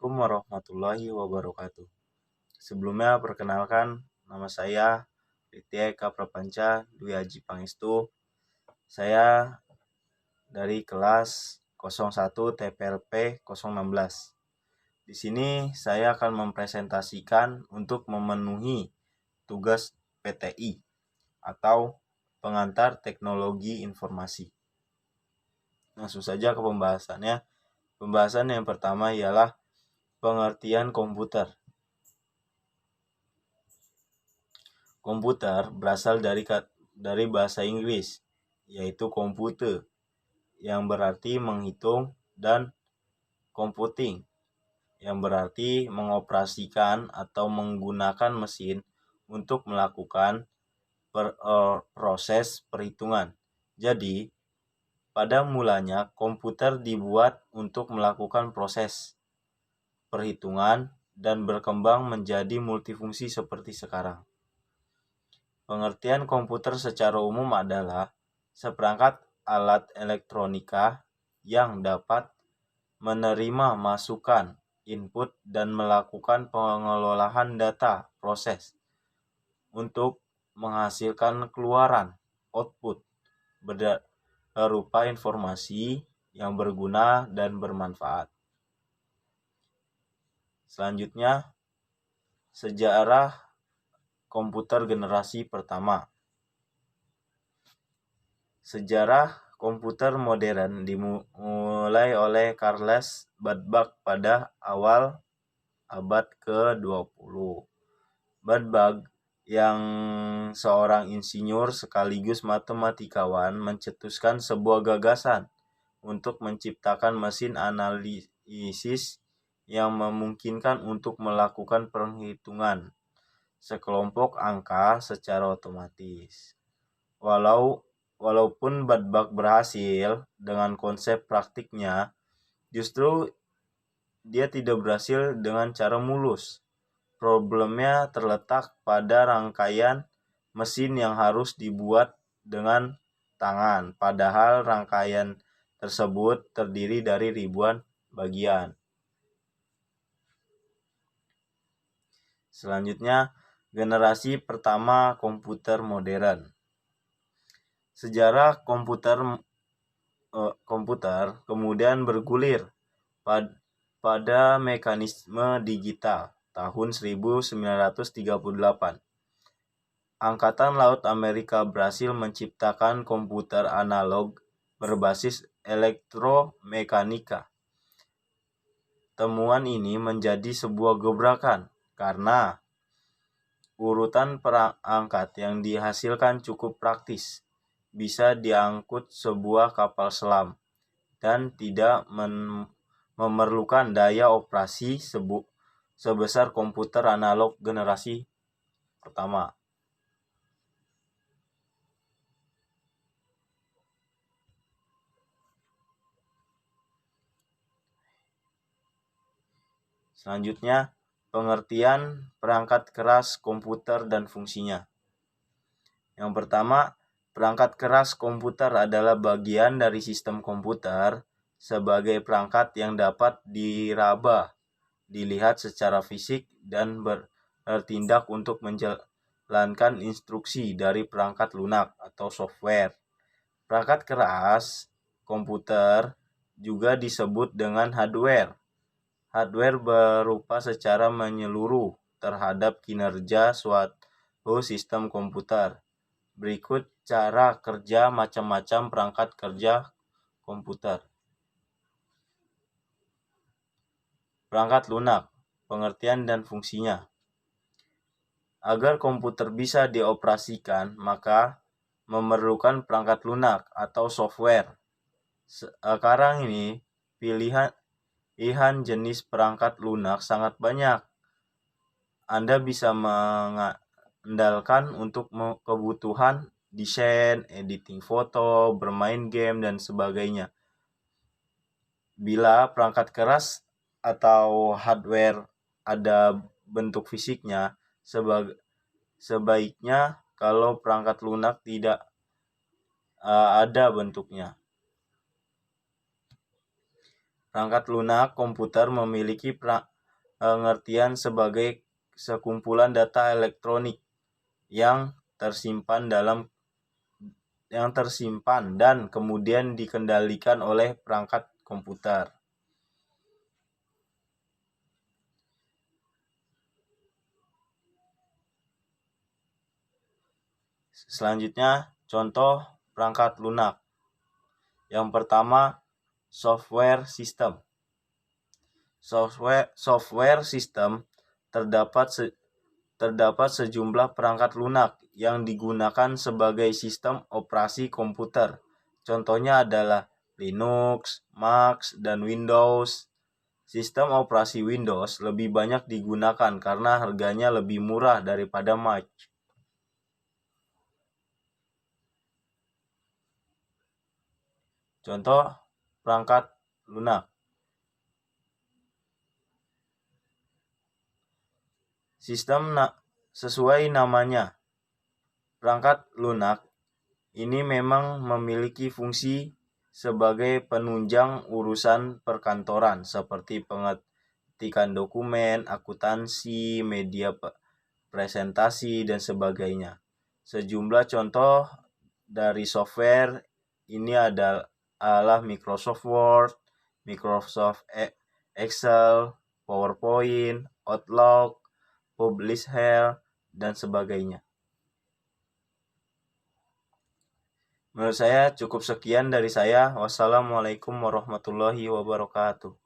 Assalamualaikum warahmatullahi wabarakatuh. Sebelumnya perkenalkan, nama saya Ditya Eka Prapanca Dwi Aji Pangestu. Saya dari kelas 01 TPLP 016. Di sini saya akan mempresentasikan untuk memenuhi tugas PTI atau pengantar teknologi informasi. Langsung saja ke pembahasannya. Pembahasan yang pertama ialah pengertian komputer. Komputer berasal dari bahasa Inggris, yaitu komputer, yang berarti menghitung, dan computing, yang berarti mengoperasikan atau menggunakan mesin untuk melakukan proses perhitungan. Jadi, pada mulanya komputer dibuat untuk melakukan proses perhitungan dan berkembang menjadi multifungsi seperti sekarang. Pengertian komputer secara umum adalah seperangkat alat elektronika yang dapat menerima masukan, input, dan melakukan pengelolaan data proses untuk menghasilkan keluaran, output, berupa informasi yang berguna dan bermanfaat. Selanjutnya, sejarah komputer generasi pertama. Sejarah komputer modern dimulai oleh Charles Babbage pada awal abad ke-20. Babbage yang seorang insinyur sekaligus matematikawan mencetuskan sebuah gagasan untuk menciptakan mesin analisis yang memungkinkan untuk melakukan perhitungan sekelompok angka secara otomatis. Walaupun Babbage berhasil dengan konsep praktiknya, justru dia tidak berhasil dengan cara mulus. Problemnya terletak pada rangkaian mesin yang harus dibuat dengan tangan, padahal rangkaian tersebut terdiri dari ribuan bagian. Selanjutnya, generasi pertama komputer modern. Sejarah komputer kemudian bergulir pada mekanisme digital tahun 1938. Angkatan Laut Amerika berhasil menciptakan komputer analog berbasis elektromekanika. Temuan ini menjadi sebuah gebrakan karena urutan perangkat yang dihasilkan cukup praktis, bisa diangkut sebuah kapal selam, dan tidak memerlukan daya operasi sebesar komputer analog generasi pertama. Selanjutnya, pengertian perangkat keras komputer dan fungsinya. Yang pertama, perangkat keras komputer adalah bagian dari sistem komputer sebagai perangkat yang dapat diraba, dilihat secara fisik, dan bertindak untuk menjalankan instruksi dari perangkat lunak atau software. Perangkat keras komputer juga disebut dengan hardware. Hardware berupa secara menyeluruh terhadap kinerja suatu sistem komputer. Berikut cara kerja macam-macam perangkat kerja komputer. Perangkat lunak, pengertian dan fungsinya. Agar komputer bisa dioperasikan, maka memerlukan perangkat lunak atau software. Sekarang ini pilihan jenis perangkat lunak sangat banyak. Anda bisa mengandalkan untuk kebutuhan desain, editing foto, bermain game, dan sebagainya. Bila perangkat keras atau hardware ada bentuk fisiknya, sebaiknya kalau perangkat lunak tidak ada bentuknya. Perangkat lunak komputer memiliki pengertian sebagai sekumpulan data elektronik yang tersimpan dan kemudian dikendalikan oleh perangkat komputer. Selanjutnya, contoh perangkat lunak. Yang pertama, software system. Software system terdapat sejumlah perangkat lunak yang digunakan sebagai sistem operasi komputer. Contohnya adalah Linux, Mac, dan Windows. Sistem operasi Windows lebih banyak digunakan karena harganya lebih murah daripada Mac. Contoh perangkat lunak. Sistem sesuai namanya, perangkat lunak ini memang memiliki fungsi sebagai penunjang urusan perkantoran seperti pengetikan dokumen, akuntansi, media presentasi, dan sebagainya. Sejumlah contoh dari software ini adalah Microsoft Word, Microsoft Excel, PowerPoint, Outlook, Publisher, dan sebagainya. Menurut saya cukup sekian dari saya. Wassalamualaikum warahmatullahi wabarakatuh.